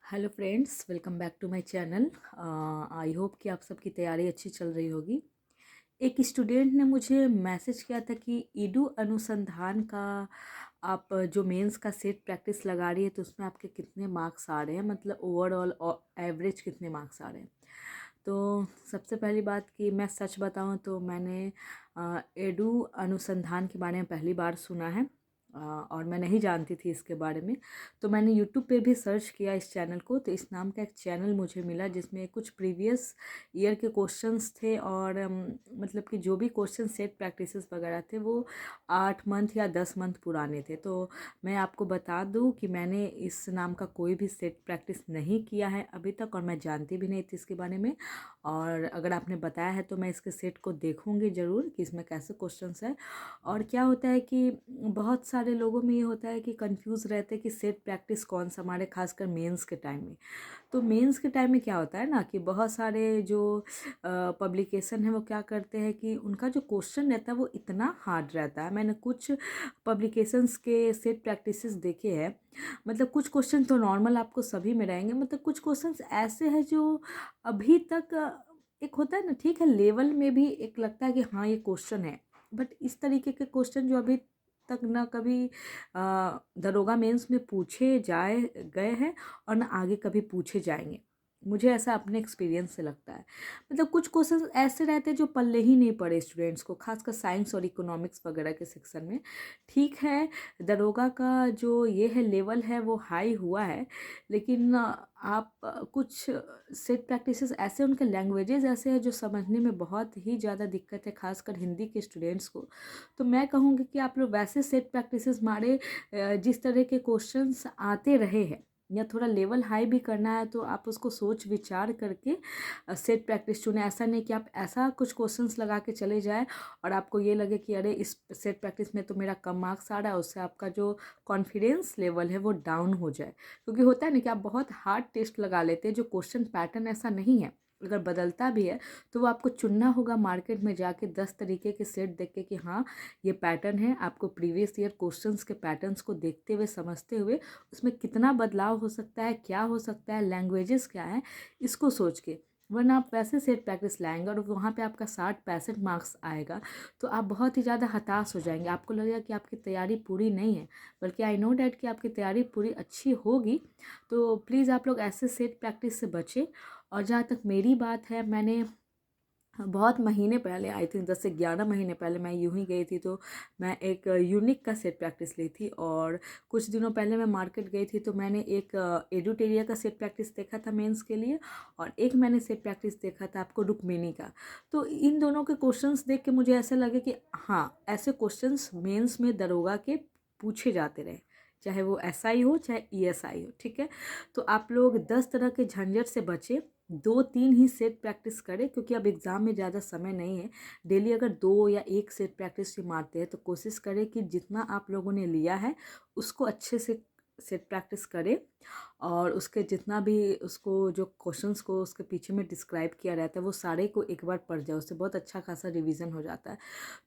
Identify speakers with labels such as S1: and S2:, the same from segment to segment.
S1: Hello friends, welcome back to my channel. I hope कि आप सबकी तैयारी अच्छी चल रही होगी। एक स्टूडेंट ने मुझे मैसेज किया था कि ईडू अनुसंधान का आप जो मेंस का सेट प्रैक्टिस लगा रही है तो उसमें आपके कितने मार्क्स आ रहे हैं, मतलब ओवरऑल एवरेज कितने मार्क्स आ रहे हैं। तो सबसे पहली बात कि मैं सच बताऊं तो मैंने ईडू अनुसंधान के बारे में पहली बार सुना है। और मैं नहीं जानती थी इसके बारे में। तो मैंने यूट्यूब पे भी सर्च किया इस चैनल को, तो इस नाम का एक चैनल मुझे मिला जिसमें कुछ प्रीवियस ईयर के क्वेश्चंस थे और मतलब कि जो भी क्वेश्चन सेट प्रैक्टिसेस वगैरह थे वो 8 मंथ या 10 मंथ पुराने थे। तो मैं आपको बता दूं कि मैंने इस नाम का कोई भी सेट प्रैक्टिस नहीं किया है अभी तक, और मैं जानती भी नहीं थी इसके बारे में। और अगर आपने बताया है तो मैं इसके सेट को देखूंगी ज़रूर कि इसमें कैसे क्वेश्चंस है। और क्या होता है कि बहुत सारे लोगों में ये होता है कि कंफ्यूज रहते हैं कि सेट प्रैक्टिस कौन सा हमारे, खासकर मेंस के टाइम में। तो मेंस के टाइम में क्या होता है ना कि बहुत सारे जो पब्लिकेशन है वो क्या करते हैं कि उनका जो क्वेश्चन रहता है वो इतना हार्ड रहता है। मैंने कुछ पब्लिकेशंस के सेट प्रैक्टिसेस देखे हैं। मतलब कुछ क्वेश्चन तो नॉर्मल आपको सभी में रहेंगे, मतलब कुछ क्वेश्चंस ऐसे हैं जो अभी तक एक होता है ना, ठीक है, लेवल में भी एक लगता है कि हाँ ये क्वेश्चन है, बट इस तरीके के क्वेश्चन जो अभी तक ना कभी दरोगा मेंस में पूछे जाए गए हैं और ना आगे कभी पूछे जाएंगे। मुझे ऐसा अपने एक्सपीरियंस से लगता है। मतलब कुछ क्वेश्चंस ऐसे रहते हैं जो पल्ले ही नहीं पड़े स्टूडेंट्स को, खासकर साइंस और इकोनॉमिक्स वगैरह के सेक्शन में। ठीक है, दरोगा का जो ये है लेवल है वो हाई हुआ है, लेकिन आप कुछ सेट प्रैक्टिसेस ऐसे, उनके लैंग्वेजेस ऐसे हैं जो समझने में बहुत ही ज़्यादा दिक्कत है, खासकर हिंदी के स्टूडेंट्स को। तो मैं कहूँगी कि आप लोग वैसे सेट प्रैक्टिसेस मारे जिस तरह के क्वेश्चंस आते रहे हैं, या थोड़ा लेवल हाई भी करना है तो आप उसको सोच विचार करके सेट प्रैक्टिस चुने। ऐसा नहीं कि आप ऐसा कुछ क्वेश्चंस लगा के चले जाए और आपको ये लगे कि अरे इस सेट प्रैक्टिस में तो मेरा कम मार्क्स आ रहा है, उससे आपका जो कॉन्फिडेंस लेवल है वो डाउन हो जाए। क्योंकि होता है ना कि आप बहुत हार्ड टेस्ट लगा लेते हैं, जो क्वेश्चन पैटर्न ऐसा नहीं है, अगर बदलता भी है तो वो आपको चुनना होगा मार्केट में जाके 10 तरीके के सेट देख के कि हाँ ये पैटर्न है। आपको प्रीवियस ईयर क्वेश्चंस के पैटर्न्स को देखते हुए, समझते हुए उसमें कितना बदलाव हो सकता है, क्या हो सकता है, लैंग्वेजेस क्या है, इसको सोच के। वरना आप वैसे सेट प्रैक्टिस लाएंगे और वहाँ पे आपका 60-65 मार्क्स आएगा तो आप बहुत ही ज़्यादा हताश हो जाएंगे। आपको लगेगा कि आपकी तैयारी पूरी नहीं है, बल्कि आई नो डैट कि आपकी तैयारी पूरी अच्छी होगी। तो प्लीज़ आप लोग ऐसे सेट प्रैक्टिस से बचें। और जहाँ तक मेरी बात है, मैंने बहुत महीने पहले, आई थिंक 10 से 11 महीने पहले मैं यूं ही गई थी, तो मैं एक यूनिक का सेट प्रैक्टिस ली थी। और कुछ दिनों पहले मैं मार्केट गई थी तो मैंने एक एडुटेरिया का सेट प्रैक्टिस देखा था मेंस के लिए, और एक मैंने सेट प्रैक्टिस देखा था आपको रुक्मिनी का। तो इन दोनों के क्वेश्चंस देख के मुझे ऐसा लगे कि हाँ ऐसे क्वेश्चंस मेंस में दरोगा के पूछे जाते रहे, चाहे वो एसआई हो चाहे ईएसआई हो। ठीक है, तो आप लोग 10 तरह के झंझट से बचे, 2-3 ही सेट प्रैक्टिस करें, क्योंकि अब एग्ज़ाम में ज़्यादा समय नहीं है। डेली अगर 2 या 1 सेट प्रैक्टिस भी मारते हैं तो कोशिश करें कि जितना आप लोगों ने लिया है उसको अच्छे से सेट प्रैक्टिस करें, और उसके जितना भी उसको जो क्वेश्चंस को उसके पीछे में डिस्क्राइब किया रहता है वो सारे को एक बार पढ़ जाओ, उससे बहुत अच्छा खासा रिवीजन हो जाता है।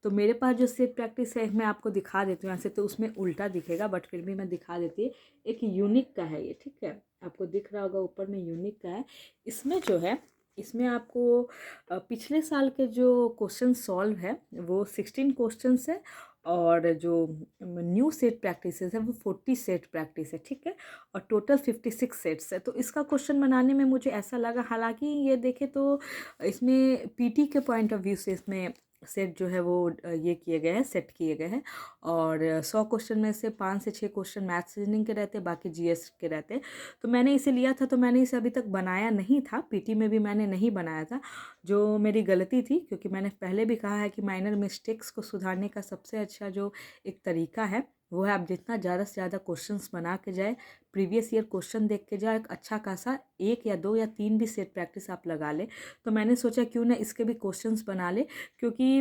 S1: तो मेरे पास जो सेट प्रैक्टिस है मैं आपको दिखा देती हूँ। ऐसे तो उसमें उल्टा दिखेगा बट फिर भी मैं दिखा देती हूँ। एक यूनिक का है ये, ठीक है, आपको दिख रहा होगा ऊपर में यूनिक का है। इसमें जो है, इसमें आपको पिछले साल के जो क्वेश्चन सॉल्व है वो 16 क्वेश्चंस है, और जो न्यू सेट प्रैक्टिसेस है वो 40 सेट प्रैक्टिस है। ठीक है, और टोटल 56 सेट्स है। तो इसका क्वेश्चन बनाने में मुझे ऐसा लगा, हालांकि ये देखे तो इसमें पीटी के पॉइंट ऑफ व्यू से इसमें सेट जो है वो ये किए गए हैं, सेट किए गए हैं। और 100 क्वेश्चन में से 5 से 6 क्वेश्चन मैथ्स रीजनिंग के रहते हैं, बाकी जीएस के रहते हैं। तो मैंने इसे लिया था, तो मैंने इसे अभी तक बनाया नहीं था, पीटी में भी मैंने नहीं बनाया था, जो मेरी गलती थी। क्योंकि मैंने पहले भी कहा है कि माइनर मिस्टेक्स को सुधारने का सबसे अच्छा जो एक तरीका है वो है आप जितना ज़्यादा से ज़्यादा क्वेश्चंस बना के जाए, प्रीवियस ईयर क्वेश्चन देख के जाए, एक अच्छा खासा 1 या 2 या 3 भी सेट प्रैक्टिस आप लगा ले। तो मैंने सोचा क्यों ना इसके भी क्वेश्चंस बना ले, क्योंकि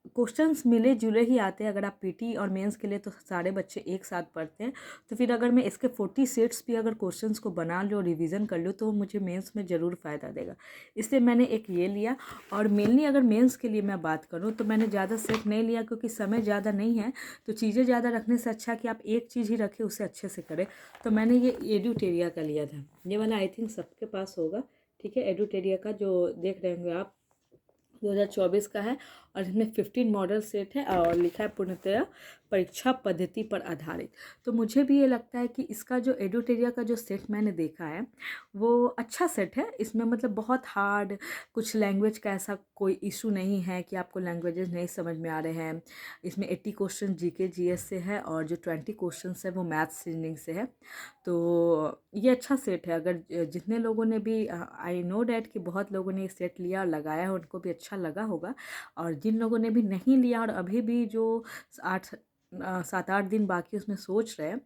S1: क्वेश्चंस मिले जुले ही आते हैं। अगर आप पीटी और मेंस के लिए तो सारे बच्चे एक साथ पढ़ते हैं, तो फिर अगर मैं इसके 40 सेट्स भी अगर क्वेश्चंस को बना लूँ और रिवीजन कर लूँ तो मुझे मेंस में ज़रूर फ़ायदा देगा। इसलिए मैंने एक ये लिया। और मेनली अगर मेंस के लिए मैं बात करूँ तो मैंने ज़्यादा सेट नहीं लिया, क्योंकि समय ज़्यादा नहीं है, तो चीज़ें ज़्यादा रखने से अच्छा कि आप एक चीज़ ही रखें, उसे अच्छे से करें। तो मैंने ये एडुटेरिया का लिया था। ये वाला आई थिंक सबके पास होगा, ठीक है। एडुटेरिया का जो देख रहे होंगे आप, 2024 का है, और इसमें 15 मॉडल सेट है और लिखा है पूर्णतया परीक्षा पद्धति पर आधारित। तो मुझे भी ये लगता है कि इसका जो एडुटेरिया का जो सेट मैंने देखा है वो अच्छा सेट है। इसमें मतलब बहुत हार्ड कुछ लैंग्वेज का ऐसा कोई इशू नहीं है कि आपको लैंग्वेजेस नहीं समझ में आ रहे हैं। इसमें 80 क्वेश्चन जीके जीएस से है और जो 20 क्वेश्चन है वो मैथ्स रीजनिंग से है। तो ये अच्छा सेट है। अगर जितने लोगों ने भी, आई नो डैट कि बहुत लोगों ने ये सेट लिया और लगाया है, उनको भी अच्छा लगा होगा। और जिन लोगों ने भी नहीं लिया और अभी भी जो 7-8 दिन बाकी उसमें सोच रहे हैं,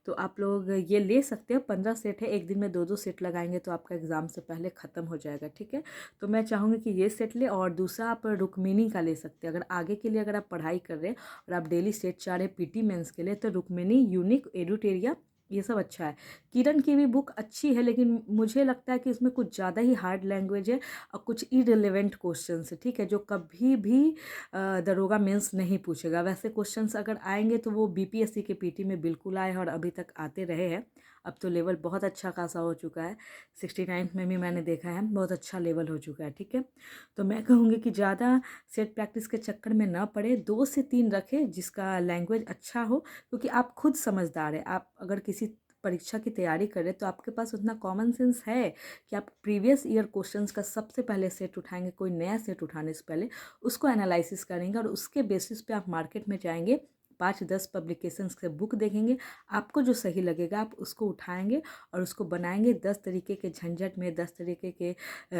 S1: तो आप लोग ये ले सकते हो। 15 सेट है, एक दिन में 2-2 सेट लगाएंगे तो आपका एग्ज़ाम से पहले ख़त्म हो जाएगा, ठीक है। तो मैं चाहूँगी कि ये सेट ले। और दूसरा आप रुक्मिनी का ले सकते हैं। अगर आगे के लिए अगर आप पढ़ाई कर रहे हैं और आप डेली सेट चाह रहे हैं पीटी मेंस के लिए, तो रुक्मिनी, यूनिक, एडुटेरिया, ये सब अच्छा है। किरण की भी बुक अच्छी है, लेकिन मुझे लगता है कि इसमें कुछ ज़्यादा ही हार्ड लैंग्वेज है और कुछ इररिलेवेंट क्वेश्चंस है, ठीक है, जो कभी भी दरोगा मेंस नहीं पूछेगा। वैसे क्वेश्चंस अगर आएंगे तो वो बीपीएससी के पीटी में बिल्कुल आए और अभी तक आते रहे हैं। अब तो लेवल बहुत अच्छा खासा हो चुका है। 69th में भी मैंने देखा है, बहुत अच्छा लेवल हो चुका है, ठीक है। तो मैं कहूँगी कि ज़्यादा सेट प्रैक्टिस के चक्कर में ना पड़े, 2 से 3 रखें जिसका लैंग्वेज अच्छा हो, क्योंकि आप खुद समझदार हैं। आप अगर किसी परीक्षा की तैयारी कर रहे हैं तो आपके पास उतना कॉमन सेंस है कि आप प्रीवियस ईयर क्वेश्चंस का सबसे पहले सेट उठाएंगे, कोई नया सेट उठाने से पहले उसको एनालिसिस करेंगे और उसके बेसिस पे आप मार्केट में जाएंगे, 5-10 पब्लिकेशंस के बुक देखेंगे, आपको जो सही लगेगा आप उसको उठाएंगे और उसको बनाएंगे। 10 तरीके के झंझट में, 10 तरीके के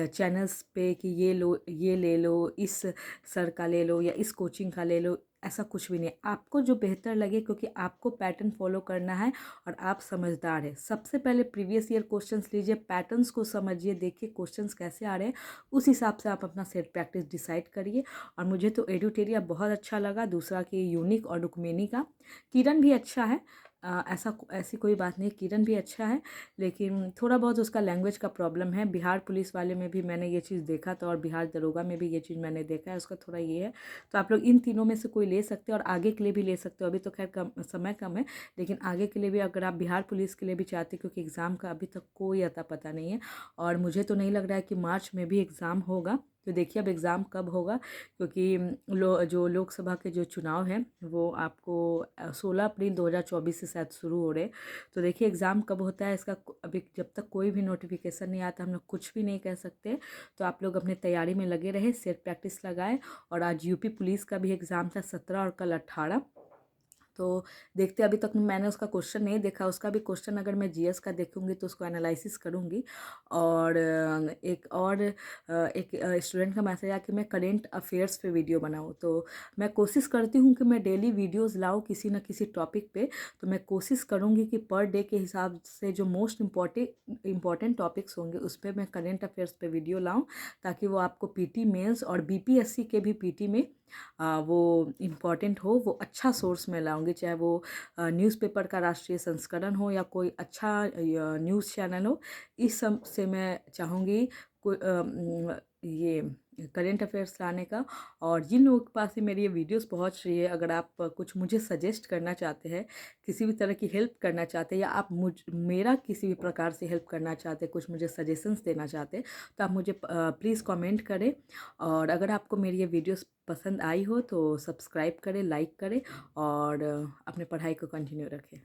S1: चैनल्स पे कि ये लो, ये ले लो, इस सर का ले लो या इस कोचिंग का ले लो, ऐसा कुछ भी नहीं। आपको जो बेहतर लगे, क्योंकि आपको पैटर्न फॉलो करना है और आप समझदार हैं। सबसे पहले प्रीवियस ईयर क्वेश्चंस लीजिए, पैटर्न्स को समझिए, देखिए क्वेश्चंस कैसे आ रहे हैं, उस हिसाब से आप अपना सेट प्रैक्टिस डिसाइड करिए। और मुझे तो एडुटेरिया बहुत अच्छा लगा, दूसरा कि यूनिक और रुक्मिनी का। किरण भी अच्छा है, ऐसी कोई बात नहीं, किरण भी अच्छा है, लेकिन थोड़ा बहुत उसका लैंग्वेज का प्रॉब्लम है। बिहार पुलिस वाले में भी मैंने ये चीज़ देखा था और बिहार दरोगा में भी ये चीज़ मैंने देखा है, उसका थोड़ा ये है। तो आप लोग इन तीनों में से कोई ले सकते हो और आगे के लिए भी ले सकते हो। अभी तो खैर कम समय कम है, लेकिन आगे के लिए भी अगर आप बिहार पुलिस के लिए भी चाहते, क्योंकि एग्ज़ाम का अभी तक कोई अता पता नहीं है और मुझे तो नहीं लग रहा है कि मार्च में भी एग्ज़ाम होगा। तो देखिए अब एग्ज़ाम कब होगा, क्योंकि जो लोकसभा के जो चुनाव हैं वो आपको 16 अप्रैल 2024 से शायद शुरू हो रहे। तो देखिए एग्ज़ाम कब होता है इसका, अभी जब तक कोई भी नोटिफिकेशन नहीं आता हम लोग कुछ भी नहीं कह सकते। तो आप लोग अपनी तैयारी में लगे रहे, सेट प्रैक्टिस लगाए। और आज यूपी पुलिस का भी एग्ज़ाम था 17 और कल 18। तो देखते, अभी तक मैंने उसका क्वेश्चन नहीं देखा। उसका भी क्वेश्चन अगर मैं जीएस का देखूंगी तो उसको एनालिसिस करूंगी। और एक स्टूडेंट का मैसेज आया कि मैं करेंट अफेयर्स पे वीडियो बनाऊं, तो मैं कोशिश करती हूं कि मैं डेली वीडियोस लाऊं किसी न किसी टॉपिक पे। तो मैं कोशिश करूंगी कि पर डे के हिसाब से जो मोस्ट इम्पॉर्टेंट टॉपिक्स होंगे उस पर मैं करेंट अफेयर्स पे वीडियो लाऊं, ताकि वो आपको पीटी मेंस और बीपीएससी के भी पीटी में वो इम्पॉर्टेंट हो, वो अच्छा सोर्स में लाऊंगी। चाहे वो न्यूज़पेपर का राष्ट्रीय संस्करण हो या कोई अच्छा न्यूज़ चैनल हो, इस सब से मैं चाहूँगी ये करेंट अफेयर्स लाने का। और जिन लोगों के पास ही मेरी ये वीडियोस पहुंच रही है, अगर आप कुछ मुझे सजेस्ट करना चाहते हैं, किसी भी तरह की हेल्प करना चाहते हैं, या आप मेरा किसी भी प्रकार से हेल्प करना चाहते हैं, कुछ मुझे सजेशंस देना चाहते हैं, तो आप मुझे प्लीज़ कमेंट करें। और अगर आपको मेरी ये वीडियोस पसंद आई हो तो सब्सक्राइब करें, लाइक करें और अपने पढ़ाई को कंटिन्यू रखें।